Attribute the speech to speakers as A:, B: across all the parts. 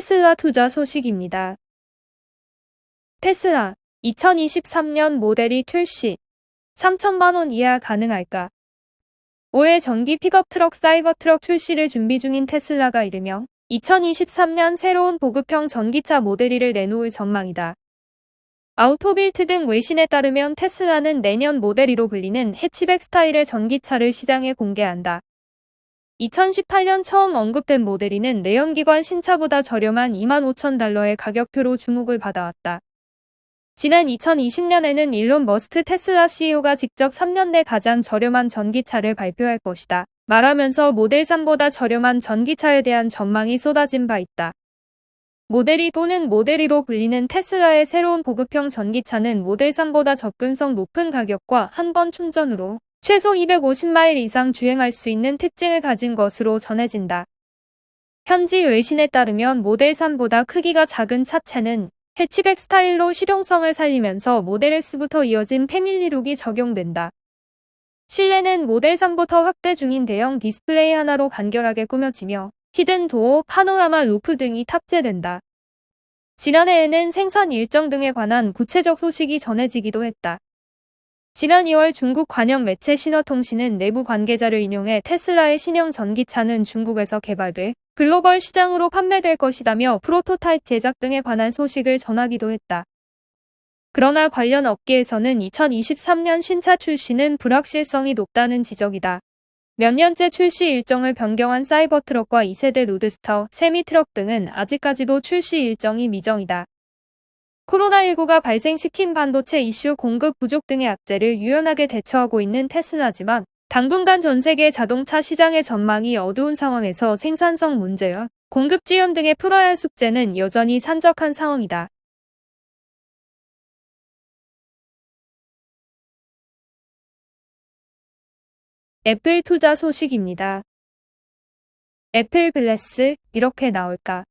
A: 테슬라 투자 소식입니다. 테슬라 2023년 모델이 출시. 3천만 원 이하 가능할까? 올해 전기 픽업 트럭 사이버트럭 출시를 준비 중인 테슬라가 이르며 2023년 새로운 보급형 전기차 모델 2를 내놓을 전망이다. 아우토빌트 등 외신에 따르면 테슬라는 내년 모델 2로 불리는 해치백 스타일의 전기차를 시장에 공개한다. 2018년 처음 언급된 모델 2는 내연기관 신차보다 저렴한 $25,000의 가격표로 주목을 받아왔다. 지난 2020년에는 일론 머스크 테슬라 CEO가 직접 3년 내 가장 저렴한 전기차를 발표할 것이다 말하면서 모델 3보다 저렴한 전기차에 대한 전망이 쏟아진 바 있다. 모델 2 또는 모델 2로 불리는 테슬라의 새로운 보급형 전기차는 모델 3보다 접근성 높은 가격과 한 번 충전으로 최소 250마일 이상 주행할 수 있는 특징을 가진 것으로 전해진다. 현지 외신에 따르면 모델 3보다 크기가 작은 차체는 해치백 스타일로 실용성을 살리면서 모델 S부터 이어진 패밀리룩이 적용된다. 실내는 모델 3부터 확대 중인 대형 디스플레이 하나로 간결하게 꾸며지며 히든 도어, 파노라마 루프 등이 탑재된다. 지난해에는 생산 일정 등에 관한 구체적 소식이 전해지기도 했다. 지난 2월 중국 관영 매체 신화통신은 내부 관계자를 인용해 테슬라의 신형 전기차는 중국에서 개발돼 글로벌 시장으로 판매될 것이다며 프로토타입 제작 등에 관한 소식을 전하기도 했다. 그러나 관련 업계에서는 2023년 신차 출시는 불확실성이 높다는 지적이다. 몇 년째 출시 일정을 변경한 사이버트럭과 2세대 로드스터, 세미트럭 등은 아직까지도 출시 일정이 미정이다. 코로나19가 발생시킨 반도체 이슈 공급 부족 등의 악재를 유연하게 대처하고 있는 테슬라지만 당분간 전 세계 자동차 시장의 전망이 어두운 상황에서 생산성 문제와 공급 지연 등의 풀어야 할 숙제는 여전히 산적한 상황이다. 애플 투자 소식입니다. 애플 글래스 이렇게 나올까?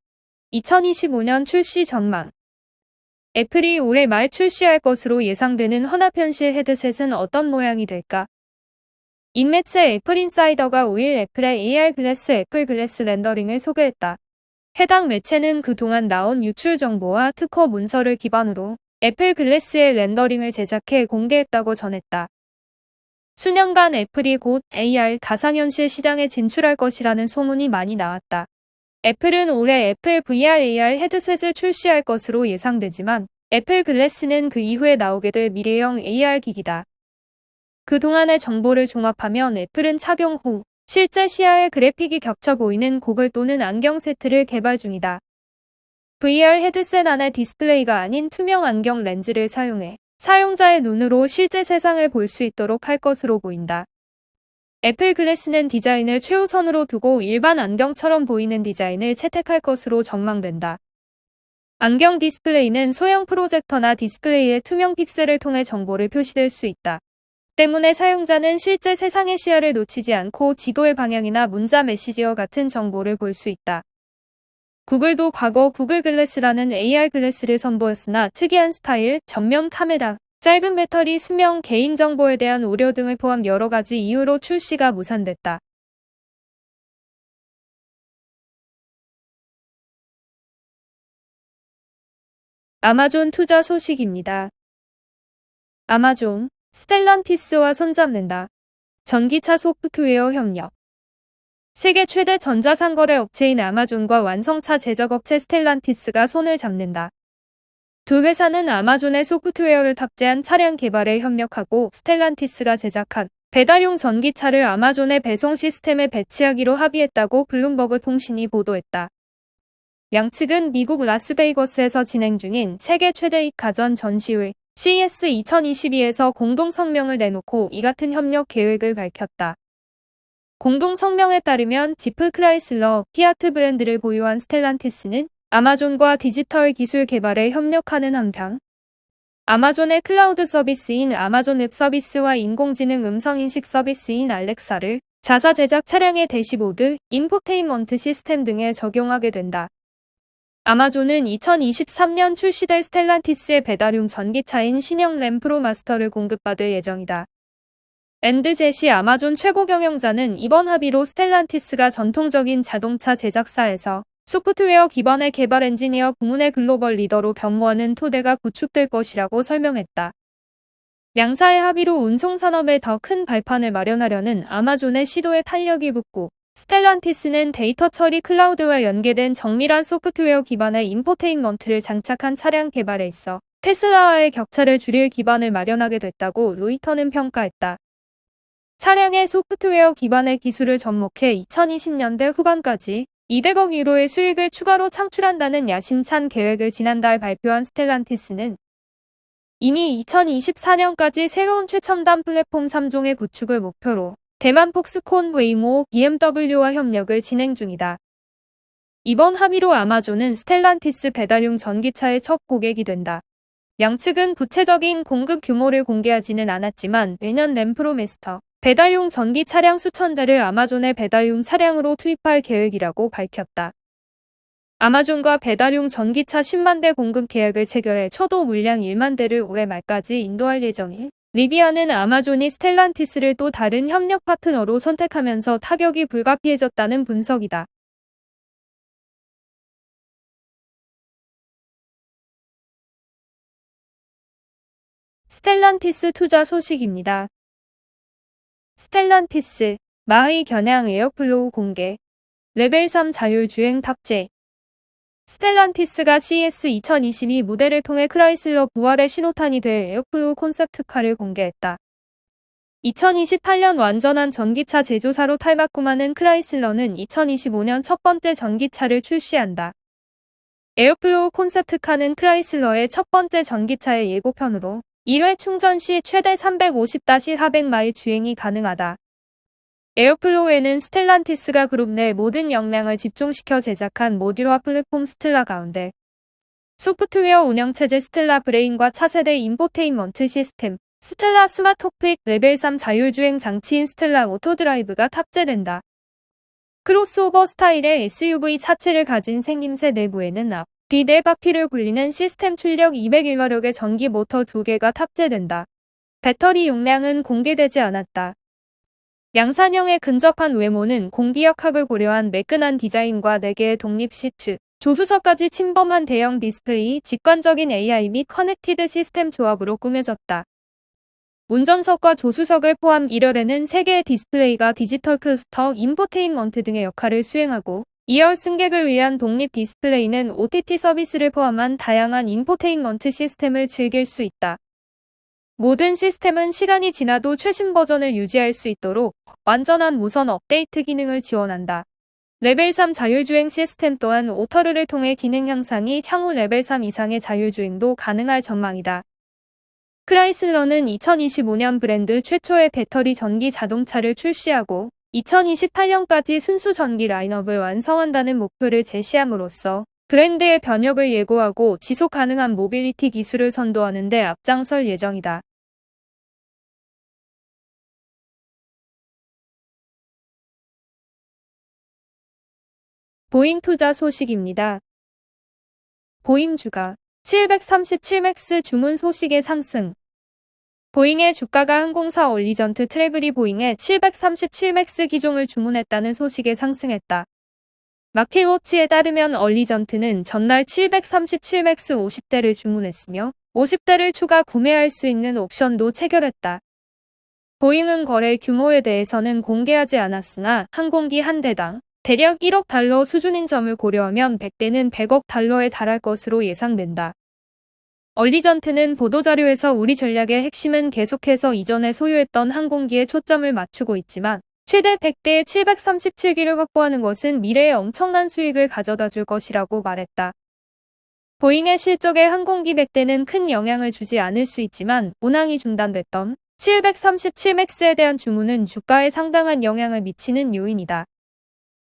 A: 2025년 출시 전망. 애플이 올해 말 출시할 것으로 예상되는 혼합현실 헤드셋은 어떤 모양이 될까? 인매체 애플인사이더가 5일 애플의 AR 글래스 애플 글래스 렌더링을 소개했다. 해당 매체는 그동안 나온 유출 정보와 특허 문서를 기반으로 애플 글래스의 렌더링을 제작해 공개했다고 전했다. 수년간 애플이 곧 AR 가상현실 시장에 진출할 것이라는 소문이 많이 나왔다. 애플은 올해 애플 VR AR 헤드셋을 출시할 것으로 예상되지만 애플 글래스는 그 이후에 나오게 될 미래형 AR 기기다. 그동안의 정보를 종합하면 애플은 착용 후 실제 시야의 그래픽이 겹쳐 보이는 고글 또는 안경 세트를 개발 중이다. VR 헤드셋 안에 디스플레이가 아닌 투명 안경 렌즈를 사용해 사용자의 눈으로 실제 세상을 볼 수 있도록 할 것으로 보인다. 애플 글래스는 디자인을 최우선으로 두고 일반 안경처럼 보이는 디자인을 채택할 것으로 전망된다. 안경 디스플레이는 소형 프로젝터나 디스플레이의 투명 픽셀을 통해 정보를 표시될 수 있다. 때문에 사용자는 실제 세상의 시야를 놓치지 않고 지도의 방향이나 문자 메시지와 같은 정보를 볼 수 있다. 구글도 과거 구글 글래스라는 AR 글래스를 선보였으나 특이한 스타일, 전면 카메라, 짧은 배터리 수명, 개인정보에 대한 우려 등을 포함 여러 가지 이유로 출시가 무산됐다. 아마존 투자 소식입니다. 아마존, 스텔란티스와 손잡는다. 전기차 소프트웨어 협력. 세계 최대 전자상거래 업체인 아마존과 완성차 제작업체 스텔란티스가 손을 잡는다. 두 회사는 아마존의 소프트웨어를 탑재한 차량 개발에 협력하고 스텔란티스가 제작한 배달용 전기차를 아마존의 배송 시스템에 배치하기로 합의했다고 블룸버그 통신이 보도했다. 양측은 미국 라스베이거스에서 진행 중인 세계 최대 가전 전시회 CES 2022에서 공동 성명을 내놓고 이 같은 협력 계획을 밝혔다. 공동 성명에 따르면 지프 크라이슬러, 피아트 브랜드를 보유한 스텔란티스는 아마존과 디지털 기술 개발에 협력하는 한편 아마존의 클라우드 서비스인 아마존 웹 서비스와 인공지능 음성인식 서비스인 알렉사를 자사 제작 차량의 대시보드, 인포테인먼트 시스템 등에 적용하게 된다. 아마존은 2023년 출시될 스텔란티스의 배달용 전기차인 신형 램 프로 마스터를 공급받을 예정이다. 앤드 제시 아마존 최고 경영자는 이번 합의로 스텔란티스가 전통적인 자동차 제작사에서 소프트웨어 기반의 개발 엔지니어 부문의 글로벌 리더로 변모하는 토대가 구축될 것이라고 설명했다. 양사의 합의로 운송산업에 더 큰 발판을 마련하려는 아마존의 시도에 탄력이 붙고 스텔란티스는 데이터 처리 클라우드와 연계된 정밀한 소프트웨어 기반의 인포테인먼트를 장착한 차량 개발에 있어 테슬라와의 격차를 줄일 기반을 마련하게 됐다고 로이터는 평가했다. 차량의 소프트웨어 기반의 기술을 접목해 2020년대 후반까지 200억 유로의 수익을 추가로 창출한다는 야심찬 계획을 지난달 발표한 스텔란티스는 이미 2024년까지 새로운 최첨단 플랫폼 3종의 구축을 목표로 대만 폭스콘, 웨이모, BMW와 협력을 진행 중이다. 이번 합의로 아마존은 스텔란티스 배달용 전기차의 첫 고객이 된다. 양측은 구체적인 공급 규모를 공개하지는 않았지만 내년 램프로메스터 배달용 전기 차량 수천 대를 아마존의 배달용 차량으로 투입할 계획이라고 밝혔다. 아마존과 배달용 전기차 10만 대 공급 계약을 체결해 초도 물량 1만 대를 올해 말까지 인도할 예정인 리비아는 아마존이 스텔란티스를 또 다른 협력 파트너로 선택하면서 타격이 불가피해졌다는 분석이다. 스텔란티스 투자 소식입니다. 스텔란티스, 마의 겨냥 에어플로우 공개, 레벨 3 자율주행 탑재. 스텔란티스가 CES 2022 무대를 통해 크라이슬러 부활의 신호탄이 될 에어플로우 콘셉트카를 공개했다. 2028년 완전한 전기차 제조사로 탈바꿈하는 크라이슬러는 2025년 첫 번째 전기차를 출시한다. 에어플로우 콘셉트카는 크라이슬러의 첫 번째 전기차의 예고편으로 1회 충전 시 최대 350-400마일 주행이 가능하다. 에어플로우에는 스텔란티스가 그룹 내 모든 역량을 집중시켜 제작한 모듈화 플랫폼 스텔라 가운데 소프트웨어 운영체제 스텔라 브레인과 차세대 인포테인먼트 시스템, 스텔라 스마트콕핏 레벨 3 자율주행 장치인 스텔라 오토드라이브가 탑재된다. 크로스오버 스타일의 SUV 차체를 가진 생김새 내부에는 앞, 뒤 4바퀴를 굴리는 시스템 출력 201마력의 전기 모터 2개가 탑재된다. 배터리 용량은 공개되지 않았다. 양산형에 근접한 외모는 공기역학을 고려한 매끈한 디자인과 4개의 독립 시트, 조수석까지 침범한 대형 디스플레이, 직관적인 AI 및 커넥티드 시스템 조합으로 꾸며졌다. 운전석과 조수석을 포함 1열에는 3개의 디스플레이가 디지털 클러스터, 인포테인먼트 등의 역할을 수행하고 2열 승객을 위한 독립 디스플레이는 OTT 서비스를 포함한 다양한 인포테인먼트 시스템을 즐길 수 있다. 모든 시스템은 시간이 지나도 최신 버전을 유지할 수 있도록 완전한 무선 업데이트 기능을 지원한다. 레벨 3 자율주행 시스템 또한 오터르를 통해 기능 향상이 향후 레벨 3 이상의 자율주행도 가능할 전망이다. 크라이슬러는 2025년 브랜드 최초의 배터리 전기 자동차를 출시하고 2028년까지 순수 전기 라인업을 완성한다는 목표를 제시함으로써 브랜드의 변혁을 예고하고 지속 가능한 모빌리티 기술을 선도하는 데 앞장설 예정이다. 보잉 투자 소식입니다. 보잉 주가 737맥스 주문 소식의 상승. 보잉의 주가가 항공사 얼리전트 트래블이 보잉의 737맥스 기종을 주문했다는 소식에 상승했다. 마켓워치에 따르면 얼리전트는 전날 737맥스 50대를 주문했으며 50대를 추가 구매할 수 있는 옵션도 체결했다. 보잉은 거래 규모에 대해서는 공개하지 않았으나 항공기 한 대당 대략 1억 달러 수준인 점을 고려하면 100대는 100억 달러에 달할 것으로 예상된다. 얼리전트는 보도자료에서 우리 전략의 핵심은 계속해서 이전에 소유했던 항공기에 초점을 맞추고 있지만 최대 100대의 737기를 확보하는 것은 미래에 엄청난 수익을 가져다 줄 것이라고 말했다. 보잉의 실적에 항공기 100대는 큰 영향을 주지 않을 수 있지만 운항이 중단됐던 737맥스에 대한 주문은 주가에 상당한 영향을 미치는 요인이다.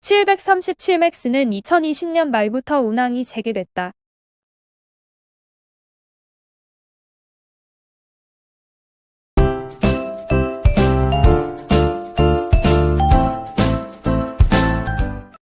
A: 737맥스는 2020년 말부터 운항이 재개됐다.